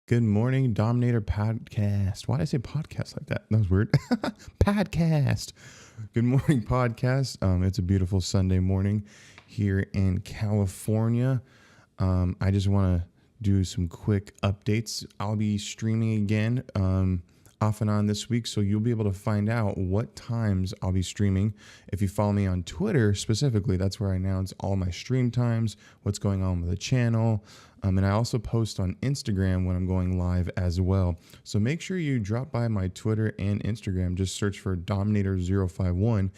Good morning, Dominator podcast. Why did I say podcast like that? That was weird. Podcast. Good morning, podcast. It's a beautiful Sunday morning here in California. I just want to do some quick updates. I'll be streaming again off and on this week, so you'll be able to find out what times I'll be streaming. If you follow me on Twitter specifically, that's where I announce all my stream times, what's going on with the channel. And I also post on Instagram when I'm going live as well. So make sure you drop by my Twitter and Instagram. Just search for Dominator051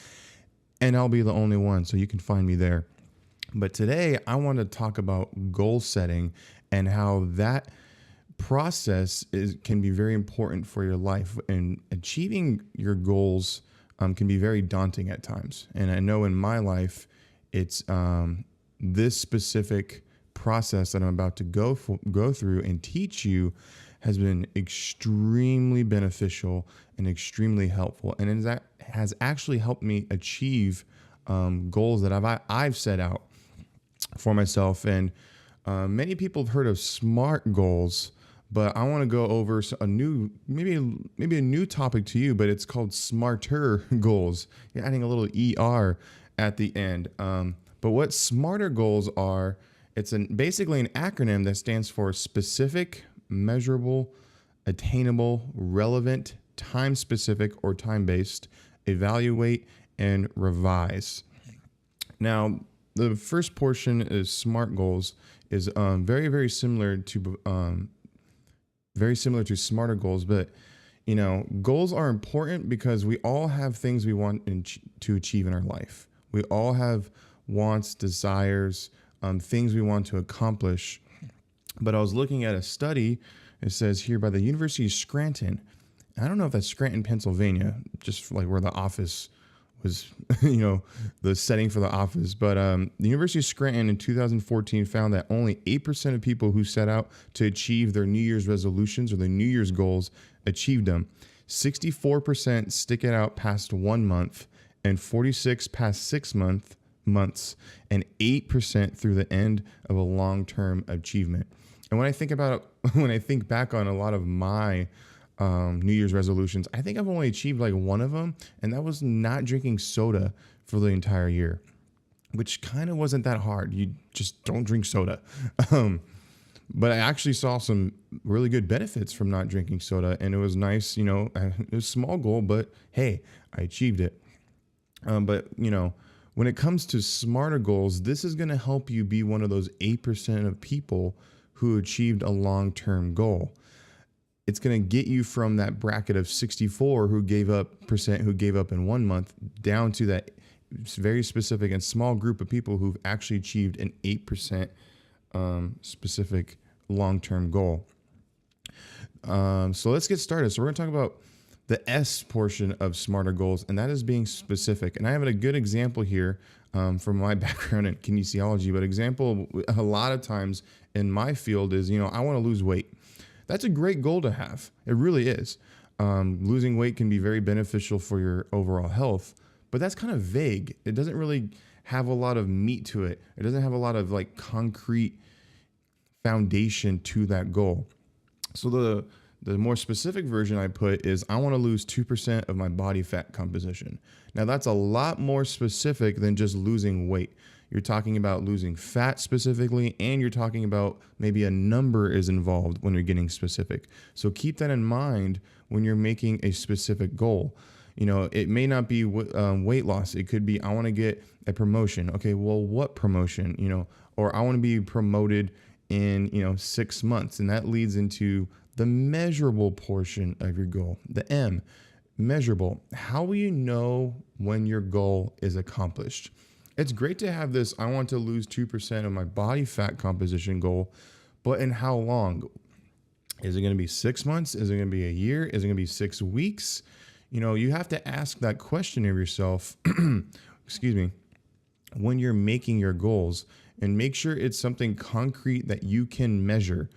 and I'll be the only one. So you can find me there. But today I want to talk about goal setting and how that process can be very important for your life. And achieving your goals can be very daunting at times. And I know in my life, it's this specific process that I'm about to go through and teach you has been extremely beneficial and extremely helpful, and it has actually helped me achieve goals that I've set out for myself. And many people have heard of SMART goals, but I want to go over a new, maybe a new topic to you, but it's called S.M.A.R.T.E.R goals. You're adding a little ER at the end. But what SMART-ER goals are, it's basically an acronym that stands for specific, measurable, attainable, relevant, time-specific or time-based, evaluate, and revise. Now, the first portion is SMART goals is very similar to SMART-ER goals, but goals are important because we all have things we want to achieve in our life. We all have wants, desires, things we want to accomplish. But I was looking at a study, it says here by the University of Scranton. I don't know if that's Scranton, Pennsylvania, just like where the office was, the setting for the office. But the University of Scranton in 2014 found that only 8% of people who set out to achieve their New Year's resolutions or their New Year's goals achieved them. 64% stick it out past 1 month, and 46% past 6 months, and 8% through the end of a long-term achievement. And when I think back on a lot of my New Year's resolutions, I think I've only achieved like one of them, and that was not drinking soda for the entire year, which kind of wasn't that hard. You just don't drink soda. But I actually saw some really good benefits from not drinking soda, and it was nice. It was a small goal, but hey, I achieved it. But when it comes to SMART-ER goals, this is going to help you be one of those 8% of people who achieved a long-term goal. It's going to get you from that bracket of 64 who gave up in 1 month down to that very specific and small group of people who've actually achieved an 8% specific long-term goal. So let's get started. So we're going to talk about the S portion of SMART-ER goals, and that is being specific. And I have a good example here from my background in kinesiology, but example a lot of times in my field is, I want to lose weight. That's a great goal to have. It really is. Losing weight can be very beneficial for your overall health, but that's kind of vague. It doesn't really have a lot of meat to it. It doesn't have a lot of like concrete foundation to that goal. So the more specific version I put is I want to lose 2% of my body fat composition. Now that's a lot more specific than just losing weight. You're talking about losing fat specifically, and you're talking about maybe a number is involved when you're getting specific. So keep that in mind when you're making a specific goal. It may not be weight loss. It could be I want to get a promotion. Okay, well, what promotion? Or I want to be promoted in 6 months, and that leads into the measurable portion of your goal, the M, measurable. How will you know when your goal is accomplished? It's great to have this, I want to lose 2% of my body fat composition goal, but in how long? Is it going to be 6 months? Is it going to be a year? Is it going to be 6 weeks? You have to ask that question of yourself, excuse me, when you're making your goals, and make sure it's something concrete that you can measure.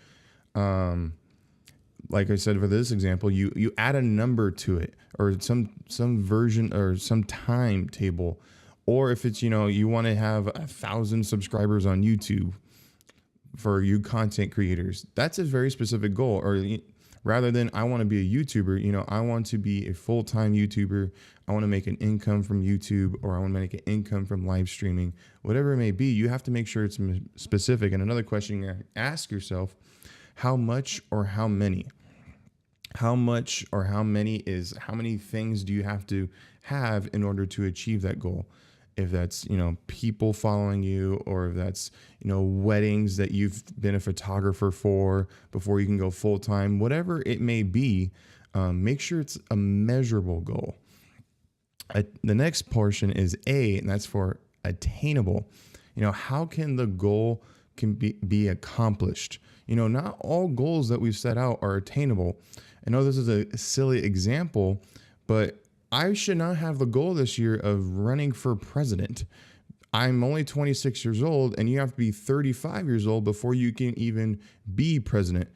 Like I said, for this example, you add a number to it, or some version or some timetable. Or if it's, you want to have 1,000 subscribers on YouTube, for you content creators. That's a very specific goal. Or rather than I want to be a YouTuber, I want to be a full-time YouTuber. I want to make an income from YouTube, or I want to make an income from live streaming, whatever it may be. You have to make sure it's specific. And another question you ask yourself, how much or how many? How much or how many is how many things do you have to have in order to achieve that goal? If that's, people following you, or if that's, weddings that you've been a photographer for before you can go full time, whatever it may be, make sure it's a measurable goal. The next portion is A, and that's for attainable. How can the goal be accomplished? Not all goals that we've set out are attainable. I know this is a silly example, but I should not have the goal this year of running for president. I'm only 26 years old, and you have to be 35 years old before you can even be president.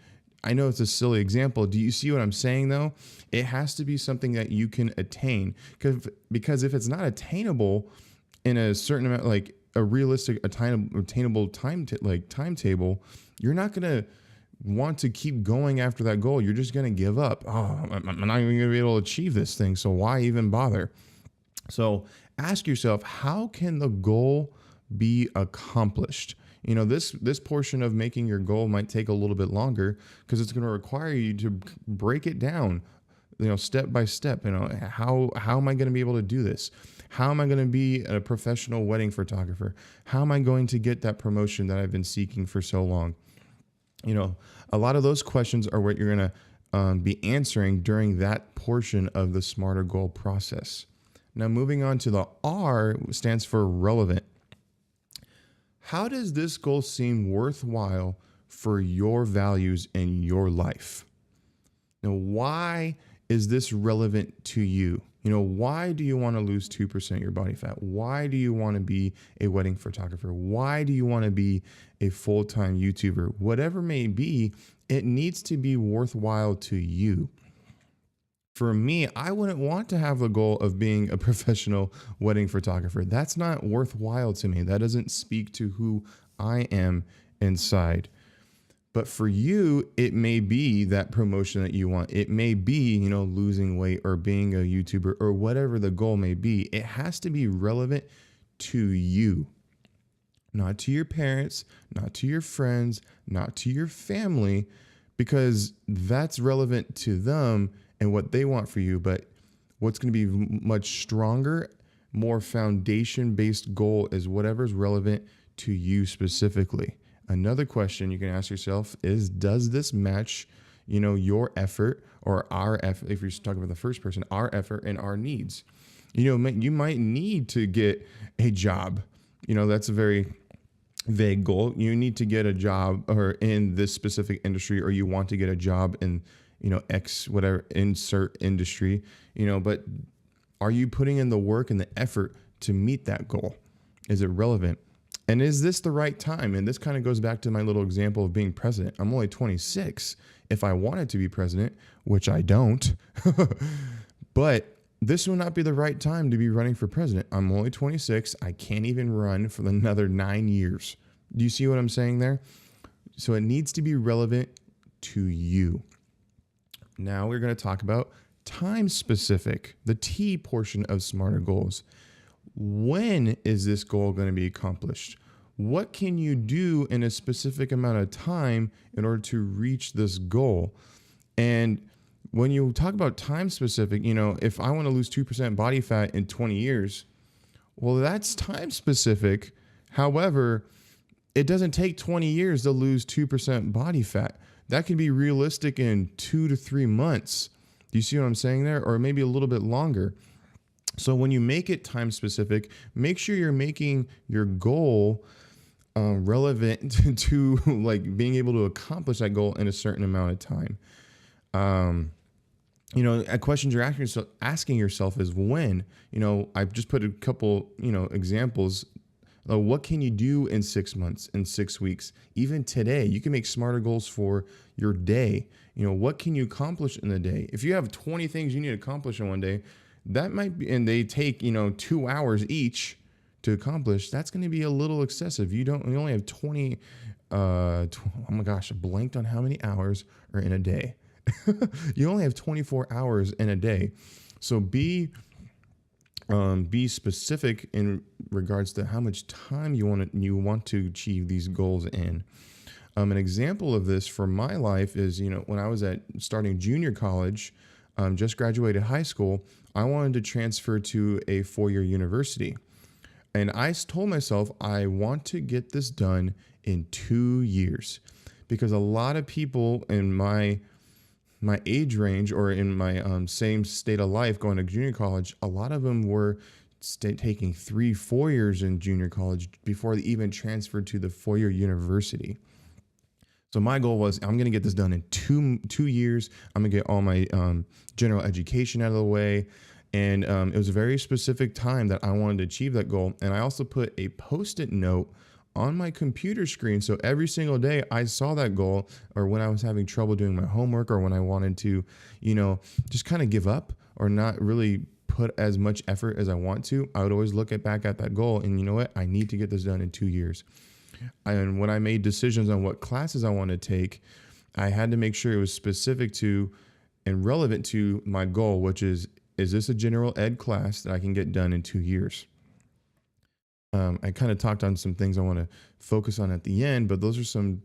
I know it's a silly example. Do you see what I'm saying, though? It has to be something that you can attain, because if it's not attainable in a certain amount, like a realistic, attainable timetable, you're not going to want to keep going after that goal. You're just going to give up. Oh, I'm not even going to be able to achieve this thing, so why even bother? So ask yourself, how can the goal be accomplished? This portion of making your goal might take a little bit longer, because it's going to require you to break it down, step by step. How am I going to be able to do this? How am I going to be a professional wedding photographer? How am I going to get that promotion that I've been seeking for so long? A lot of those questions are what you're going to be answering during that portion of the SMART-E.R goal process. Now, moving on to the R, stands for relevant. How does this goal seem worthwhile for your values in your life? Now, why is this relevant to you? Why do you want to lose 2% of your body fat? Why do you want to be a wedding photographer? Why do you want to be a full-time YouTuber? Whatever may be, it needs to be worthwhile to you. For me, I wouldn't want to have the goal of being a professional wedding photographer. That's not worthwhile to me. That doesn't speak to who I am inside. But for you, it may be that promotion that you want. It may be, losing weight or being a YouTuber or whatever the goal may be. It has to be relevant to you, not to your parents, not to your friends, not to your family, because that's relevant to them and what they want for you. But what's going to be much stronger, more foundation-based goal is whatever's relevant to you specifically. Another question you can ask yourself is, does this match, your effort or our effort? If you're talking about the first person, our effort and our needs. You might need to get a job. That's a very vague goal. You need to get a job or in this specific industry, or you want to get a job in, X, whatever, insert industry, but are you putting in the work and the effort to meet that goal? Is it relevant? And is this the right time? And this kind of goes back to my little example of being president. I'm only 26. If I wanted to be president, which I don't, but this would not be the right time to be running for president. I'm only 26. I can't even run for another 9 years. Do you see what I'm saying there? So it needs to be relevant to you. Now we're going to talk about time specific, the T portion of SMART-E.R goals. When is this goal going to be accomplished? What can you do in a specific amount of time in order to reach this goal? And when you talk about time specific, if I want to lose 2% body fat in 20 years, well, that's time specific. However, it doesn't take 20 years to lose 2% body fat. That can be realistic in 2 to 3 months. Do you see what I'm saying there? Or maybe a little bit longer. So when you make it time specific, make sure you're making your goal relevant to like being able to accomplish that goal in a certain amount of time. A question you're asking yourself is when. I've just put a couple, examples. What can you do in 6 months, in 6 weeks? Even today, you can make SMART-E.R goals for your day. What can you accomplish in the day? If you have 20 things you need to accomplish in one day, that might be, and they take, 2 hours each to accomplish, that's going to be a little excessive. You only have 20 oh my gosh, I blanked on how many hours are in a day. You only have 24 hours in a day. So be specific in regards to how much time you want to achieve these goals in. An example of this for my life is, when I was starting junior college, just graduated high school, I wanted to transfer to a 4-year university. And I told myself, I want to get this done in 2 years, because a lot of people in my age range, or in my same state of life going to junior college, a lot of them were taking 3-4 years in junior college before they even transferred to the 4-year university. So my goal was, I'm going to get this done in two years. I'm going to get all my general education out of the way. And it was a very specific time that I wanted to achieve that goal. And I also put a Post-it note on my computer screen. So every single day I saw that goal, or when I was having trouble doing my homework, or when I wanted to, just kind of give up or not really put as much effort as I want to, I would always look back at that goal and, you know what, I need to get this done in 2 years. And when I made decisions on what classes I want to take, I had to make sure it was specific to and relevant to my goal, which is this a general ed class that I can get done in 2 years? I kind of talked on some things I want to focus on at the end, but those are some,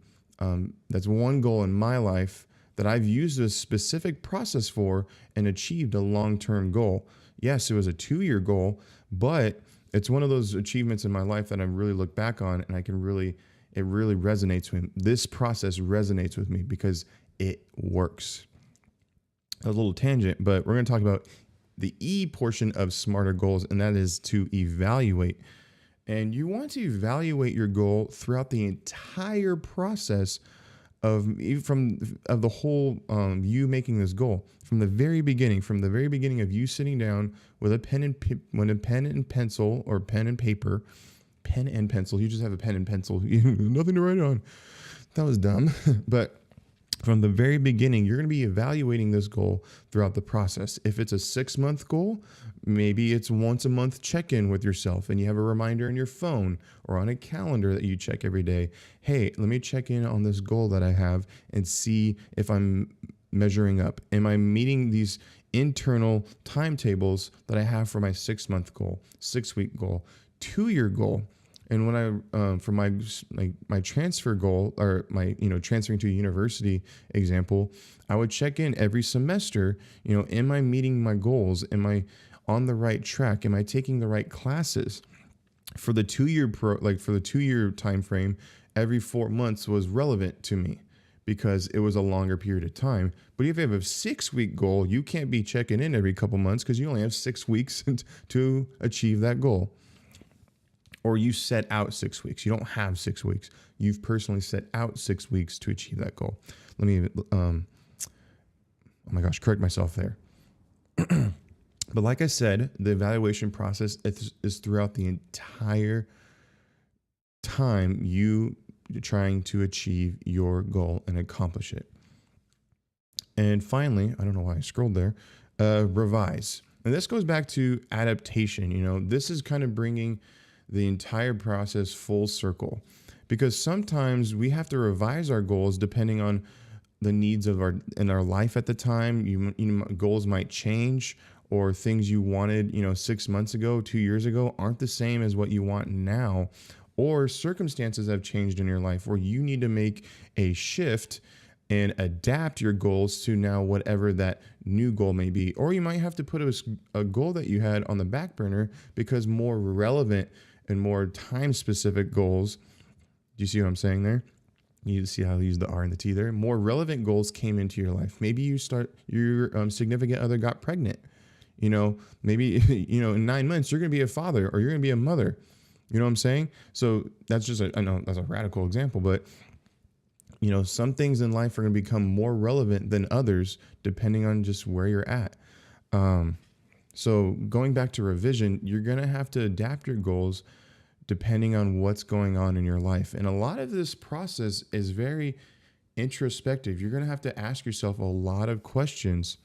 that's one goal in my life that I've used a specific process for and achieved a long-term goal. Yes, it was a 2-year goal, but it's one of those achievements in my life that I really look back on, and it really resonates with me. This process resonates with me because it works. A little tangent, but we're going to talk about the E portion of smarter goals, and that is to evaluate. And you want to evaluate your goal throughout the entire process of the whole you making this goal, from the very beginning of you sitting down with a pen and pencil, or pen and paper, pen and pencil. You just have a pen and pencil, nothing to write on. That was dumb, but from the very beginning, you're going to be evaluating this goal throughout the process. If it's a 6-month goal, maybe it's once a month check-in with yourself, and you have a reminder in your phone or on a calendar that you check every day. Hey, let me check in on this goal that I have and see if I'm measuring up. Am I meeting these internal timetables that I have for my 6-month goal, 6-week goal, 2-year goal? And when I, for my transfer goal, or my, transferring to a university example, I would check in every semester, am I meeting my goals? Am I on the right track? Am I taking the right classes? For the 2-year time frame, every 4 months was relevant to me because it was a longer period of time. But if you have a 6-week goal, you can't be checking in every couple months because you only have 6 weeks to achieve that goal. Or you set out 6 weeks. You don't have 6 weeks. You've personally set out 6 weeks to achieve that goal. Let me, oh my gosh, correct myself there. But like I said, the evaluation process is throughout the entire time you trying to achieve your goal and accomplish it. And finally, I don't know why I scrolled there, revise. And this goes back to adaptation. This is kind of bringing the entire process full circle, because sometimes we have to revise our goals depending on the needs of our life at the time. Goals might change, or things you wanted 6 months ago, 2 years ago aren't the same as what you want now, or circumstances have changed in your life where you need to make a shift and adapt your goals to now whatever that new goal may be. Or you might have to put a goal that you had on the back burner because more relevant and more time-specific goals. Do you see what I'm saying there? You see how I use the R and the T there? More relevant goals came into your life. Maybe your significant other got pregnant. Maybe, in 9 months, you're going to be a father, or you're going to be a mother. You know what I'm saying? So that's I know that's a radical example, but some things in life are going to become more relevant than others depending on just where you're at. So going back to revision, you're going to have to adapt your goals depending on what's going on in your life. And a lot of this process is very introspective. You're going to have to ask yourself a lot of questions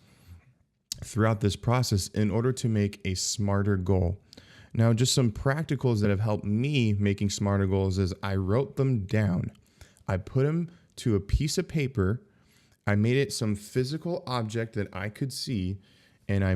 throughout this process in order to make a smarter goal. Now, just some practicals that have helped me making smarter goals is I wrote them down. I put them to a piece of paper. I made it some physical object that I could see, and I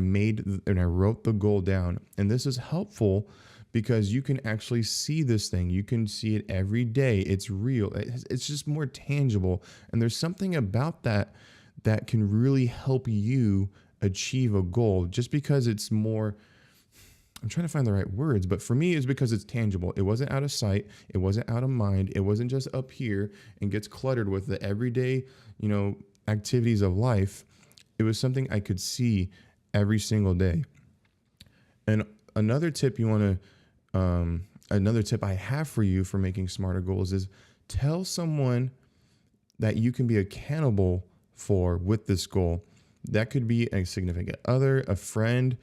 wrote the goal down. And this is helpful because you can actually see this thing. You can see it every day. It's real. It's just more tangible. And there's something about that that can really help you achieve a goal, just because it's more, I'm trying to find the right words, but for me, it's because it's tangible. It wasn't out of sight. It wasn't out of mind. It wasn't just up here and gets cluttered with the everyday, activities of life. It was something I could see every single day. And another tip I have for you for making smarter goals is tell someone that you can be accountable for with this goal. That could be a significant other, a friend,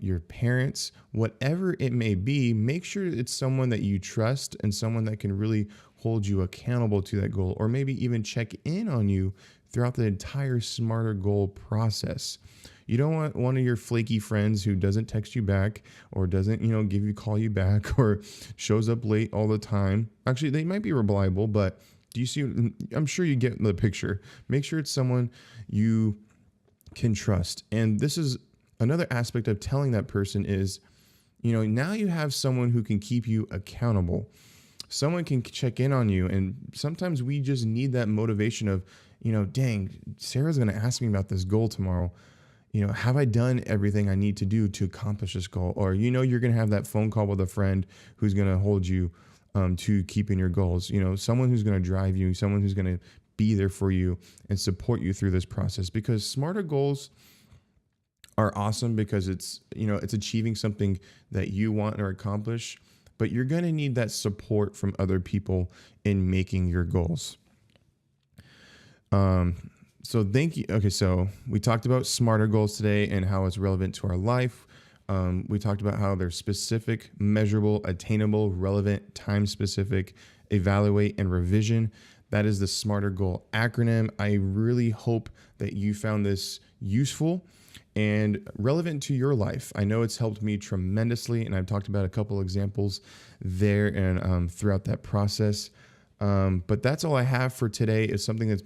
your parents, whatever it may be. Make sure it's someone that you trust and someone that can really hold you accountable to that goal, or maybe even check in on you throughout the entire Smarter Goal process. You don't want one of your flaky friends who doesn't text you back, or doesn't, call you back, or shows up late all the time. Actually, they might be reliable, but do you see? I'm sure you get the picture. Make sure it's someone you can trust. And this is another aspect of telling that person is, now you have someone who can keep you accountable. Someone can check in on you. And sometimes we just need that motivation of, dang, Sarah's going to ask me about this goal tomorrow. Have I done everything I need to do to accomplish this goal? Or, you're going to have that phone call with a friend who's going to hold you to keeping your goals. Someone who's going to drive you, someone who's going to be there for you and support you through this process. Because smarter goals are awesome because it's achieving something that you want or accomplish, but you're going to need that support from other people in making your goals. So thank you. Okay, so we talked about smarter goals today and how it's relevant to our life. We talked about how they're specific, measurable, attainable, relevant, time-specific, evaluate, and revision. That is the Smarter Goal acronym. I really hope that you found this useful and relevant to your life. I know it's helped me tremendously, and I've talked about a couple examples there and throughout that process. But that's all I have for today. Is something I've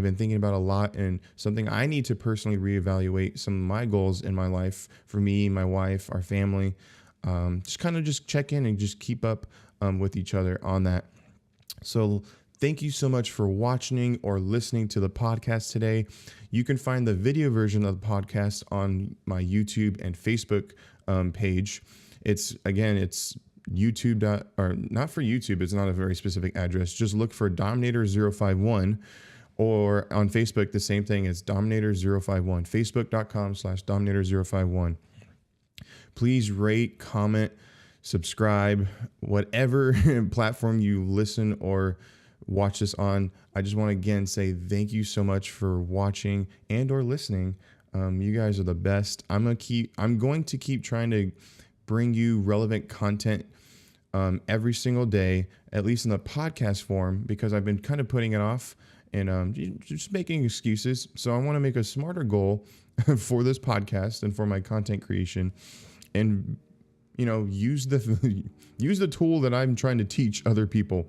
been thinking about a lot, and something I need to personally reevaluate some of my goals in my life for me, my wife, our family. Just check in and just keep up with each other on that. So thank you so much for watching or listening to the podcast today. You can find the video version of the podcast on my YouTube and Facebook page. It's YouTube. Or not for YouTube. It's not a very specific address. Just look for Dominator 051, or on Facebook, the same thing as Dominator 051, facebook.com/Dominator 051. Please rate, comment, subscribe, whatever platform you listen or watch this on. I just want to again say thank you so much for watching and or listening. You guys are the best. I'm going to keep trying to bring you relevant content every single day, at least in the podcast form, because I've been kind of putting it off and just making excuses. So I want to make a smarter goal for this podcast and for my content creation, and use the tool that I'm trying to teach other people.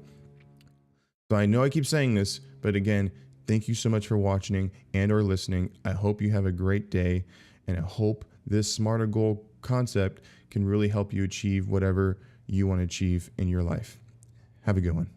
So I know I keep saying this, but again, thank you so much for watching and or listening. I hope you have a great day, and I hope this smarter goal concept can really help you achieve whatever you want to achieve in your life. Have a good one.